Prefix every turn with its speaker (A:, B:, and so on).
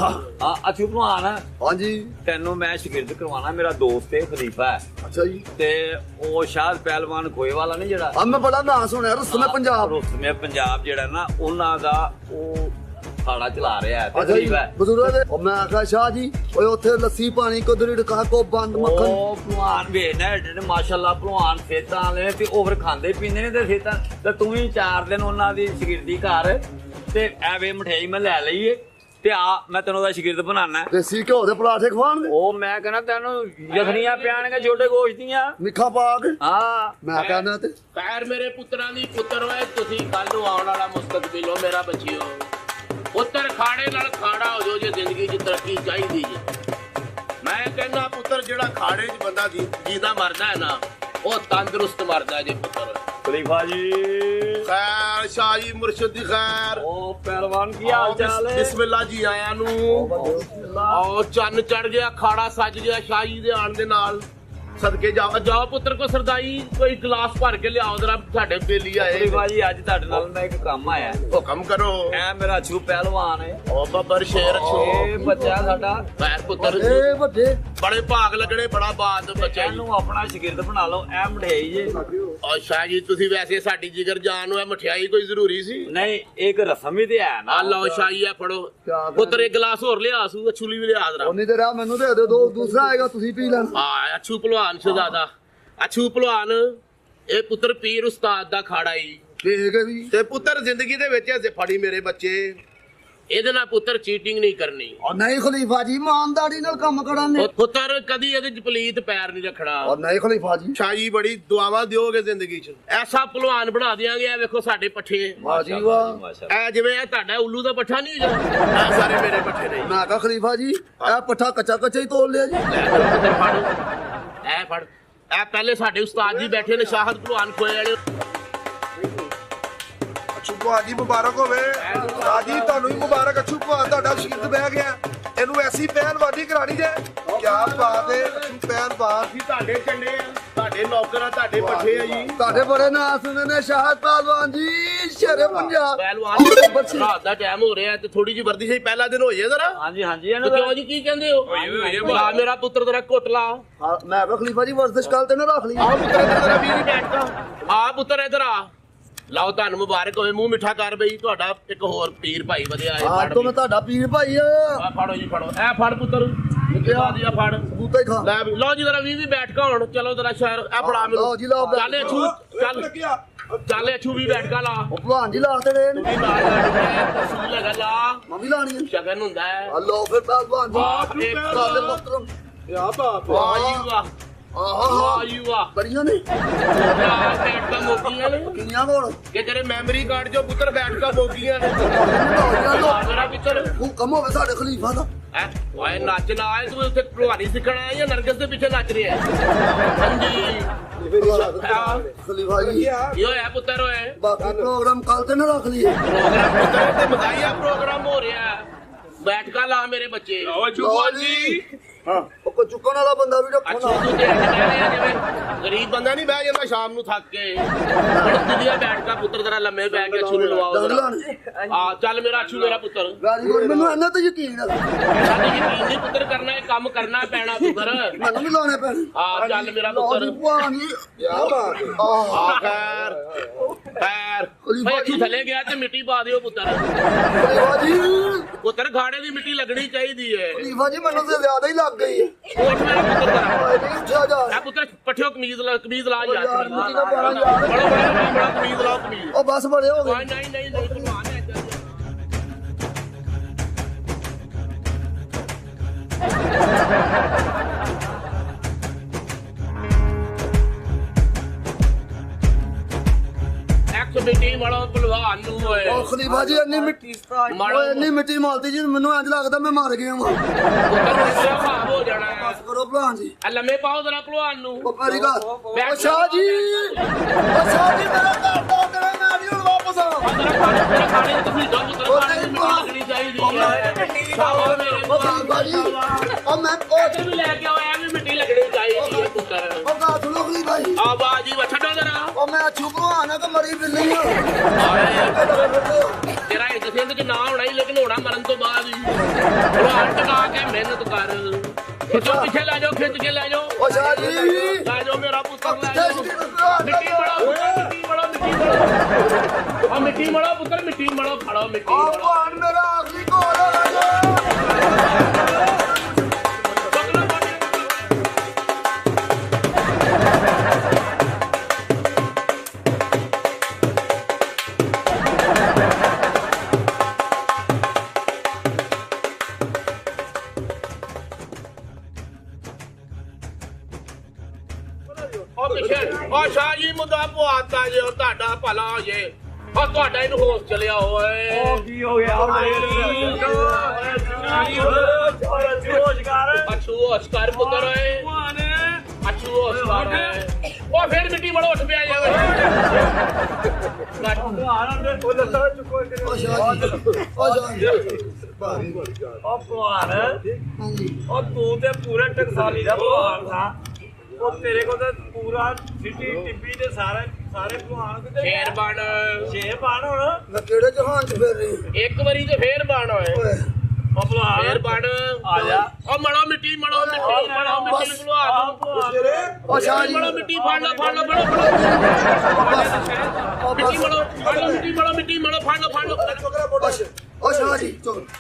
A: ਹਾਂ ਅਛੂ ਭਲਵਾਨ
B: ਹਾਂਜੀ
A: ਤੈਨੂੰ ਮੈਂ ਸ਼ਾਗਿਰਦ ਕਰਵਾਉਣਾ। ਮੇਰਾ ਦੋਸਤ ਹੈ ਖਲੀਫਾ ਹੈ
B: ਅੱਛਾ ਜੀ।
A: ਤੇ ਉਹ ਸ਼ਾਹ ਪਹਿਲਵਾਨ ਖੋਏ ਵਾਲਾ ਨਹੀਂ ਜਿਹੜਾ
B: ਆ ਮੈਂ ਬੜਾ ਨਾਂ ਸੁਣਿਆ ਰਸਮੇ ਪੰਜਾਬ।
A: ਰੁਸਮੇ ਪੰਜਾਬ ਜਿਹੜਾ ਨਾ ਉਹਨਾਂ ਦਾ ਉਹ ਖਾੜਾ ਚਲਾ ਰਿਹਾ ਹੈ ਤੇ
B: ਅੱਛਾ ਜੀ
A: ਖਲੀਫਾ ਹੈ।
B: ਬਜ਼ੁਰਗ ਦੇ ਮੈਂ ਆਖਿਆ ਸ਼ਾਹ ਜੀ ਓਏ ਉੱਥੇ ਲੱਸੀ ਪਾਣੀ ਕੁਦਰੀ ਡਕਾ ਕੋ ਬੰਦ ਮੱਖਣ।
A: ਉਹ ਭਲਵਾਨ ਵੇਖਣਾ ਏਡੇ ਮਾਸ਼ਾਅੱਲਾ ਭਲਵਾਨ ਖੇਤਾਂ ਵਾਲੇ ਤੇ ਉਹ ਫਿਰ ਖਾਂਦੇ ਪੀਂਦੇ ਨੇ ਤੇ ਖੇਤਾਂ ਤੇ ਤੂੰ ਵੀ 4 ਦਿਨ ਉਹਨਾਂ ਦੀ ਸ਼ਾਗਿਰਦੀ ਕਰ ਤੇ ਐਵੇਂ ਮਠਿਆਈ ਮੈਂ ਲੈ ਲਈਏ ਤੇ ਆ ਮੈਂ ਤੈਨੂੰ ਉਹਦਾ ਸ਼ਾਗਿਰਦ ਬਣਾਣਾ।
B: ਦੇਸੀ ਘਿਓ ਦੇ ਪਰਾਠੇ ਖਵਾਣਗੇ
A: ਉਹ ਮੈਂ ਕਹਿੰਦਾ ਤੈਨੂੰ ਯਖਣੀਆਂ ਪਿਆਣਗੇ ਛੋਟੇ ਗੋਸ਼ਤ ਦੀਆਂ।
B: ਮਿੱਠਾ ਪਾ ਕੇ
A: ਹਾਂ
B: ਮੈਂ ਕਹਿੰਦਾ ਤੇ
C: ਖੈਰ ਮੇਰੇ ਪੁੱਤਰਾਂ ਦੀ ਪੁੱਤਰ ਹੋਏ ਤੁਸੀਂ ਕੱਲ ਨੂੰ ਆਉਣ ਵਾਲਾ ਮੁਸਤਕਬਲ ਹੋ ਮੇਰਾ ਬੱਚਿਓ। ਪੁੱਤਰ ਖਾੜੇ ਨਾਲ ਖਾੜਾ ਹੋ ਜਾਓ ਜੇ ਜ਼ਿੰਦਗੀ 'ਚ ਤਰੱਕੀ ਚਾਹੀਦੀ ਜੇ। ਮੈਂ ਕਹਿੰਦਾ ਪੁੱਤਰ ਜਿਹੜਾ ਖਾੜੇ 'ਚ ਬੰਦਾ ਜੀਦਾ ਮਰਦਾ ਹੈ ਨਾ ਉਹ ਤੰਦਰੁਸਤ ਮਰਦਾ ਜੇ ਪੁੱਤਰ।
A: ਖਲੀਫਾ ਜੀ
C: ਖੈਰ ਸ਼ਾਹ ਜੀ ਮੁਰਸ਼ਿਦ ਦੀ ਖੈਰ।
A: ਉਹ ਪਹਿਲਵਾਨ ਕੀ ਹਾਲ ਚਾਲ ਹੈ?
C: ਬਿਸਮਿਲ੍ਲਾ ਜੀ ਆਇਆਂ ਨੂੰ। ਆਓ ਚੰਨ ਚੜ ਗਿਆ ਖਾੜਾ ਸੱਜ ਗਿਆ ਸ਼ਾਹ ਜੀ ਦੇ ਆਣ ਦੇ ਨਾਲ। ਸਦਕੇ ਜਾਓ ਪੁੱਤਰ ਕੋ ਸਰਦਾਈ ਕੋਈ ਗਲਾਸ ਭਰ ਕੇ ਲਿਆਓ ਜਰਾ ਸਾਡੇ ਬੇਲੀ ਆਏ।
A: ਖਲੀਫਾ ਜੀ ਅੱਜ ਤੁਹਾਡੇ ਨਾਲ ਮੈਂ ਇੱਕ ਕੰਮ ਆਇਆ।
C: ਹੁਕਮ ਕਰੋ।
A: ਐ ਮੇਰਾ ਅਛੂ ਪਹਿਲਵਾਨ ਹੈ।
C: ਓ ਬੱਬਰ ਸ਼ੇਰ
A: ਇਹ ਬੱਚਾ ਸਾਡਾ
C: ਖੈਰ ਪੁੱਤਰ
B: ਇਹ ਵੱਡੇ
C: ਬੜੇ ਭਾਗ ਲੱਗਣੇ ਬੜਾ ਬਾਤ ਬੱਚਾ ਜੀ।
A: ਇਹਨੂੰ ਆਪਣਾ ਸ਼ਾਗਿਰਦ ਬਣਾ ਲਓ। ਐ ਮਠਿਆਈ ਜੇ
C: ਔਰ ਸ਼ਾਹ ਜੀ ਤੁਸੀਂ ਵੈਸੇ ਸਾਡੀ ਜਿਗਰ ਜਾਨ ਨੂੰ ਇਹ ਮਠਿਆਈ ਕੋਈ ਜ਼ਰੂਰੀ ਸੀ?
A: ਨਹੀਂ ਇੱਕ ਰਸਮ ਵੀ ਤੇ ਹੈ ਨਾ।
C: ਆ ਲਓ ਸ਼ਾਹੀ ਆ ਫੜੋ ਪੁੱਤਰ ਇੱਕ ਗਲਾਸ ਹੋਰ ਲਿਆ ਸੂ ਅਛੂਲੀ ਵੀ ਲਿਆ ਜਰਾ।
B: ਉਨੀ ਤੇ ਰਾਹ ਮੈਨੂੰ ਦੇ ਦਿਓ ਦੋ ਦੂਸਰਾ ਆਏਗਾ ਤੁਸੀਂ ਪੀ ਲੈਣਾ।
C: ਆ ਅਛੂ ਭਲਵਾਨ ਸ਼ਹਜ਼ਾਦਾ ਅਛੂ ਭਲਵਾਨ ਇਹ ਪੁੱਤਰ ਪੀਰ ਉਸਤਾਦ ਦਾ ਖਾੜਾ ਈ।
B: ਠੀਕ ਹੈ ਜੀ।
C: ਤੇ ਪੁੱਤਰ ਜ਼ਿੰਦਗੀ ਦੇ ਵਿੱਚ ਐਸੇ ਫੜੀ ਮੇਰੇ ਬੱਚੇ ਇਹਦੇ ਨਾਲ ਪੁੱਤਰ ਚੀਟਿੰਗ ਨਹੀਂ ਕਰਨੀ।
B: ਔਰ ਨਹੀਂ ਖਲੀਫਾ ਜੀ ਇਮਾਨਦਾਰੀ ਨਾਲ ਕੰਮ ਕਰਾਂਗੇ।
C: ਪੁੱਤਰ ਕਦੀ ਇਹਦੇ ਚ ਪਲੀਤ ਪੈਰ ਨਹੀਂ ਰੱਖਣਾ।
B: ਔਰ ਨਹੀਂ ਖਲੀਫਾ ਜੀ
C: ਸ਼ਾਹੀ ਬੜੀ ਦੁਆਵਾਂ ਦਿਓਗੇ ਜ਼ਿੰਦਗੀ ਚ। ਐਸਾ ਭਲਵਾਨ ਬਣਾ ਦਿਆਂਗੇ। ਇਹ ਵੇਖੋ ਸਾਡੇ ਪੱਠੇ
B: ਵਾਹ ਜੀ ਵਾਹ।
C: ਇਹ ਜਿਵੇਂ ਇਹ ਤੁਹਾਡਾ ਉੱਲੂ ਦਾ ਪੱਠਾ ਨਹੀਂ ਜਿਹੜਾ ਇਹ ਸਾਰੇ ਮੇਰੇ ਪੱਠੇ ਨੇ।
B: ਮੈਂ ਕਹਾ ਖਲੀਫਾ ਜੀ ਇਹ ਪੱਠਾ ਕੱਚਾ ਕੱਚਾ ਹੀ ਤੋੜ ਲਿਆ ਜੀ।
C: ਇਹ ਫੜ ਇਹ ਪਹਿਲੇ ਸਾਡੇ ਉਸਤਾਦ ਜੀ ਬੈਠੇ ਨੇ ਸ਼ਾਹਦ ਭਲਵਾਨ ਖੋਏ ਵਾਲੇ।
D: ਅਛੂ ਭਲਵਾਨ ਜੀ ਮੁਬਾਰਕ ਹੋਵੇ। ਰਾਜੀ ਤੁਹਾਨੂੰ ਵੀ ਮੁਬਾਰਕ। ਅਛੂ ਭਲਵਾਨ ਤੁਹਾਡਾ ਸ਼ਹੀਦ ਬਹਿ ਗਿਆ। ਇਹਨੂੰ ਐਸੀ ਪਹਿਲਵਾਨੀ ਕਰਾਣੀ ਜੇ ਕਿਆ ਬਾਤ ਹੈ। ਅਛੂ ਪਹਿਲਵਾਨ
C: ਅਸੀਂ ਤੁਹਾਡੇ ਚੰਡੇ ਆ ਤੁਹਾਡੇ ਨੌਕਰ ਆ ਤੁਹਾਡੇ ਪੱਠੇ ਆ ਜੀ।
B: ਤੁਹਾਡੇ ਬੜੇ ਨਾਂ ਸੁਣੇ ਨੇ ਸ਼ਾਹਦ ਪਹਿਲਵਾਨ ਜੀ ਸ਼ੇਰੇ ਪੰਜਾਬ।
C: ਪਹਿਲਵਾਨ ਰਾਤ ਦਾ ਟਾਈਮ ਹੋ ਰਿਹਾ ਤੇ ਥੋੜੀ ਜਿਹੀ ਵਰਦੀ ਸਹੀ ਪਹਿਲਾ ਦਿਨ ਹੋ ਜਾਏ ਜਰਾ।
A: ਹਾਂਜੀ ਹਾਂਜੀ
C: ਤੇ
A: ਇਹਨਾਂ
C: ਕਿਉਂ ਜੀ ਕੀ ਕਹਿੰਦੇ ਹੋ? ਲਾ ਮੇਰਾ ਪੁੱਤਰ ਤੇਰਾ ਘੁੱਟਲਾ।
B: ਹਾਂ, ਮੈਂ ਕਹਾ ਖਲੀਫਾ ਜੀ ਵਰਦਿਸ਼ ਕੱਲ ਤੇ ਨਾ ਰੱਖ ਲਈ।
C: ਆ ਪੁੱਤਰ ਇੱਧਰ ਤੇਰਾ ਵੀਰ ਹੀ ਬੈਠਦਾ। ਆ ਪੁੱਤਰ ਇੱਧਰ ਆ। ਲਓ ਤੁਹਾਨੂੰ ਮੁਬਾਰਕ ਹੋਵੇ। ਮੂੰਹ ਮਿੱਠਾ ਕਰ ਬਈ ਤੁਹਾਡਾ ਇੱਕ ਹੋਰ ਪੀਰ ਭਾਈ ਵਧਿਆ ਹੈ।
B: ਹਾਂ ਤੋਂ ਮੈਂ ਤੁਹਾਡਾ ਪੀਰ ਭਾਈ ਆ।
C: ਆ ਫੜੋ ਜੀ ਫੜੋ ਇਹ ਫੜ ਪੁੱਤਰ ਨਿੱਕਿਆ ਦੀ ਆ ਫੜ
B: ਬੂਟਾ ਹੀ ਖਾ।
C: ਲੈ ਵੀ ਲਓ ਜੀ ਜਰਾ ਵੀ ਬੈਠ ਕੇ ਹੁਣ ਚਲੋ ਜਰਾ ਸ਼ਹਿਰ ਇਹ ਫੜਾ ਮੈਨੂੰ।
B: ਲਓ ਜੀ, ਲਓ।
C: ਚੱਲ ਅਛੂ ਚੱਲ ਅਛੂ ਵੀ ਬੈਠ ਕੇ ਲਾ।
B: ਉਹ ਭਲਵਾਨ ਜੀ ਲਾਤੇ ਨੇ
C: ਤੂੰ ਵੀ ਨਾਲ ਲਾ ਤਸੂਲ ਲਗਾ ਲਾ।
B: ਮੈਂ ਵੀ ਲਾਣੀ ਹੈ।
C: ਸ਼ਗਨ ਹੁੰਦਾ ਹੈ।
B: ਹਲੋ ਫਿਰ ਪਹਿਲਵਾਨ
C: ਵਾਹ,
B: ਜੀ
C: ਇੱਕ
B: ਸਾਡੇ ਪੁੱਤਰ
D: ਕਿਆ ਬਾਤ ਹੈ।
C: ਵਾਹ ਜੀ ਵਾਹ
B: ਆਹਾ
C: ਵਾਹ ਜੀ ਵਾਹ।
B: ਬੜੀਆਂ ਨੇ
C: ਯਾਰ ਬੈਠ ਕੇ ਮੋਗੀਆਂ ਨੇ
B: ਕਿੰਨੀਆਂ ਕੋਲ
C: ਕਿ ਤੇਰੇ ਮੈਮਰੀ ਕਾਰਡ ਚੋਂ ਪੁੱਤਰ ਬੈਠ ਕੇ ਮੋਗੀਆਂ ਨੇ।
B: ਉਹ
C: ਮੇਰਾ ਪੁੱਤਰ
B: ਕੰਮ ਹੋਵੇ ਸਾਡੇ ਖਲੀਫਾ ਦਾ।
C: ਹੈ ਓਏ ਨੱਚ ਨਾ ਆਏ ਤੂੰ ਉੱਥੇ ਭਲਵਾਨੀ ਸਿੱਖਣ ਆਇਆ ਜਾਂ ਨਰਗਸ ਦੇ ਪਿੱਛੇ ਨੱਚ ਰਿਹਾ ਹੈ? ਹਾਂਜੀ
B: ਖਲੀਫਾ ਜੀ
C: ਇਹ ਹੋਇਆ ਪੁੱਤਰ ਓਏ
B: ਬਾਕੀ ਪ੍ਰੋਗਰਾਮ ਕੱਲ ਤੇ ਨਾ ਰੱਖ ਲਈਏ।
C: ਪ੍ਰੋਗਰਾਮ ਪੁੱਤਰ ਤੇ ਮਜ਼ਾਈਆ ਪ੍ਰੋਗਰਾਮ ਹੋ ਰਿਹਾ ਹੈ। ਬੈਠ ਕੇ ਲਾ ਮੇਰੇ ਬੱਚੇ।
B: ਲਓ ਜੀ ਹਾਂ ਉਹ ਕੋ ਚੁੱਕਣ ਵਾਲਾ ਬੰਦਾ ਵੀ ਰੱਖੋ
C: ਅੱਛਾ
B: ਨਾ।
C: ਤੂੰ ਤੇ ਜਿਵੇਂ ਗਰੀਬ ਬੰਦਾ ਨਹੀਂ ਬਹਿ ਜਾਂਦਾ ਸ਼ਾਮ ਨੂੰ ਥੱਕ ਕੇ। ਬੜੀ ਦੁਨੀਆ ਬੈਠ ਕੇ ਪੁੱਤਰ ਤੇਰਾ ਲੰਮੇ ਪੈ ਕੇ ਅਛੂ ਨੂੰ ਲਵਾਓ ਜਰਾ। ਆ ਚੱਲ ਮੇਰਾ ਅਛੂ ਮੇਰਾ ਪੁੱਤਰ।
B: ਰਾਜੀ ਮੈਨੂੰ ਇਹਨਾਂ ਤੇ ਯਕੀਨ ਹੈ।
C: ਸਾਡੇ ਯਕੀਨ ਨਹੀਂ ਪੁੱਤਰ ਕਰਨਾ ਇਹ ਕੰਮ ਕਰਨਾ ਪੈਣਾ ਪੁੱਤਰ।
B: ਮੈਨੂੰ ਵੀ ਲਾਉਣੇ ਪੈਣੇ।
C: ਆ ਚੱਲ ਮੇਰਾ
B: ਲਓ
C: ਪੁੱਤਰ।
B: ਜੀ ਭਲਵਾਨ ਜੀ
D: ਕਿਆ ਬਾਤ ਹੈ।
C: ਆ ਖੈਰ ਖੈਰ ਓਏ ਅਛੂ ਥੱਲੇ ਗਿਆ ਤੇ ਮਿੱਟੀ ਪਾ ਦਿਓ ਪੁੱਤਰ।
B: ਖਲੀਫਾ ਜੀ
C: ਪੁੱਤਰ ਖਾੜੇ ਦੀ ਮਿੱਟੀ ਲੱਗਣੀ ਚਾਹੀਦੀ ਹੈ।
B: ਖਲੀਫਾ ਜੀ ਮੈਨੂੰ ਤੇ ਜ਼ਿਆਦਾ ਹੀ ਲੱਗ ਗਈ ਹੈ।
C: ਕੋਟ ਮੇਰਾ ਪੁੱਤਰ ਤੇਰਾ।
B: ਓਏ ਨਹੀਂ ਉੱਠਿਆ ਜਾ।
C: ਆ ਪੁੱਤਰ ਪੱਠਿਓ ਕਮੀਜ਼ ਲਾ ਯਾਰ
B: ਯਾਰ
C: ਕਮੀਜ਼।
B: ਮਿੱਟੀ ਦਾ ਪਾਣਾ ਯਾਰ।
C: ਬੜਾ ਕਮੀਜ਼ ਲਾਓ ਕਮੀਜ਼।
B: ਉਹ ਬਸ ਬੜੇ ਹੋ ਗਏ।
C: ਕੋਈ ਨਹੀਂ ਨਹੀਂ ਨਹੀਂ ਭਲਵਾਨ ਹੈ ਇੱਧਰ। ਐਕਸ ਬੇਟੀ ਵਾਲਾ ਭਲਵਾਨ ਨੂੰ ਓਏ
B: ਉਹ ਖਲੀਫਾ ਜੀ ਇੰਨੀ ਮਿੱਟੀ ਓਏ ਇੰਨੀ ਮਿੱਟੀ ਮਾਲਤੀ ਜੀ ਮੈਨੂੰ ਇੰਜ ਲੱਗਦਾ ਮੈਂ ਮਰ ਗਿਆ ਵਾਂ।
C: ਪੁੱਤਰ ਗੁੱਸਾ ਭਾਵ ਹੋ ਜਾਣਾ ਹੈ।
B: ਕਰੋ ਭਲਵਾਨ ਜੀ।
C: ਆ ਲੰਮੇ ਪਾਓ ਜਰਾ ਭਲਵਾਨ ਨੂੰ।
B: ਉਹ ਮੇਰੀ ਗੱਲ ਉਹ ਸ਼ਾਹ ਜੀ ਮੇਰਾ ਘਰ ਤੋਂ ਤੇਰਾ ਮੈਂ ਨਹੀਂ ਹੁਣ ਵਾਪਸ ਆਵਾਂ।
C: ਤੇਰਾ ਖਾਣੇ ਦੀ ਤੁਸੀਂ ਦੋ ਪੁੱਤਰ ਖਾਣੇ ਦੀ ਮਿੱਟੀ ਲੱਗਣੀ ਚਾਹੀਦੀ ਹੈ। ਸ਼ਾਬਾਸ਼ ਮੇਰੇ
B: ਉਹ ਖਲੀਫਾ ਜੀ ਉਹ ਮੈਂ
C: ਪੁੱਤਰ ਵੀ ਲੈ ਕੇ ਆਓ ਐਵੇਂ ਮਿੱਟੀ ਲੱਗਣੀ ਚਾਹੀਦੀ ਹੈ ਪੁੱਤਰ।
B: ਉਹ ਗਾ ਸੁਣੋ ਖਲੀਫਾ ਜੀ
C: ਆ ਬਾਜੀ ਵਾ ਛੱਡੋ ਜਰਾ।
B: ਉਹ ਮੈਂ ਅਛੂ ਭਲਵਾਨ ਆ ਤਾਂ ਮਰੀ ਬਿੱਲੀ ਆ।
C: ਤੇਰਾ ਇਸ ਸਿੰਧ ਚ ਨਾ ਹੋਣਾ ਹੀ ਲੇਕਿਨ ਹੋਣਾ ਮਰਨ ਤੋਂ ਬਾਅਦ ਹੀ ਭਲਵਾਨ ਟਿਕਾ ਕੇ ਮਿਹਨਤ ਕਰ ਖਿੱਚੋ ਪਿੱਛੇ ਲੈ ਜਾਓ ਖਿੱਚ ਕੇ ਲੈ ਜਾਓ
B: ਓ ਸ਼ਾਹ ਜੀ
C: ਲੈ ਜਾਓ ਮੇਰਾ ਪੁੱਤਰ ਲੈ
B: ਕਿੱਥੇ
C: ਜਾਓ
B: ਸ਼ਹੀਦ ਭਲਵਾਨ
C: ਮਿੱਟੀ ਮੜੋ ਪੁੱਤਰ ਮਿੱਟੀ ਮੜੋ ਖੜੋ ਮਿੱਟੀ
B: ਆ
C: ਮੜੋ
B: ਭਲਵਾਨ ਮੇਰਾ ਆਖਰੀ ਘੋਲ ਹੋ ਗਿਆ
C: ਪਕੜੋ ਬਾਡੀ ਉਹ ਪਿੱਛੇ ਉਹ ਸ਼ਾਹ ਜੀ ਮੁੰਡਾ ਪਵਾਤਾ ਜੇ ਤੁਹਾਡਾ ਭਲਾ ਹੋ ਜੇ ਉਹ ਤੁਹਾਡਾ ਇਹਨੂੰ ਹੋਸ਼ ਚਲਿਆ ਓਏ
A: ਕੀ ਹੋ ਗਿਆ
C: ਅਛੂ ਹੋਸ਼ ਕਰ ਪੁੱਤਰ ਓਏ ਅਛੂ ਹੋਸ਼ ਕਰ ਉਹ ਫਿਰ ਮਿੱਟੀ ਮੜੋ ਉੱਠ ਪਿਆ ਜਾਵੇ
B: ਓ ਸ਼ਾਹ ਜੀ ਓ ਸ਼ਾਹ ਜੀ
A: ਉਹ ਭਲਵਾਨ
B: ਹਾਂਜੀ
A: ਉਹ ਤੂੰ ਤੇ ਪੂਰੇ ਟਕਸਾਲੀ ਦਾ ਭਲਵਾਨ ਥਾ ਉਹ ਤੇਰੇ ਕੋਲ ਤਾਂ ਪੂਰਾ ਸਿੱਟੀ ਟਿੱਬੀ ਤੇ ਸਾਰੇ ਭਲਵਾਨ ਕਿਤੇ
C: ਫੇਰ ਬਣ
A: ਸ਼ੇਰ ਬਣ ਹੁਣ
B: ਮੈਂ ਕਿਹੜੇ ਜਹਾਨ ਚ ਫਿਰ ਰਹੀ
C: ਇੱਕ ਵਾਰੀ ਤੇ ਫੇਰ ਬਣ ਓਏ
B: ਓਏ
A: ਉਹ ਭਲਵਾਨ
C: ਫੇਰ ਬਣ
A: ਆ ਜਾ
C: ਉਹ ਮੜੋ ਮਿੱਟੀ ਭਲਵਾਨ
B: ਓ ਸ਼ਾਹ ਜੀ
C: ਮੜੋ ਮਿੱਟੀ ਫੜ ਲਓ ਮਿੱਟੀ ਮੜੋ ਮਿੱਟੀ ਮੜੋ ਫੜ ਲਓ
B: ਓ ਸ਼ਾਹ ਜੀ ਚੁੱਪ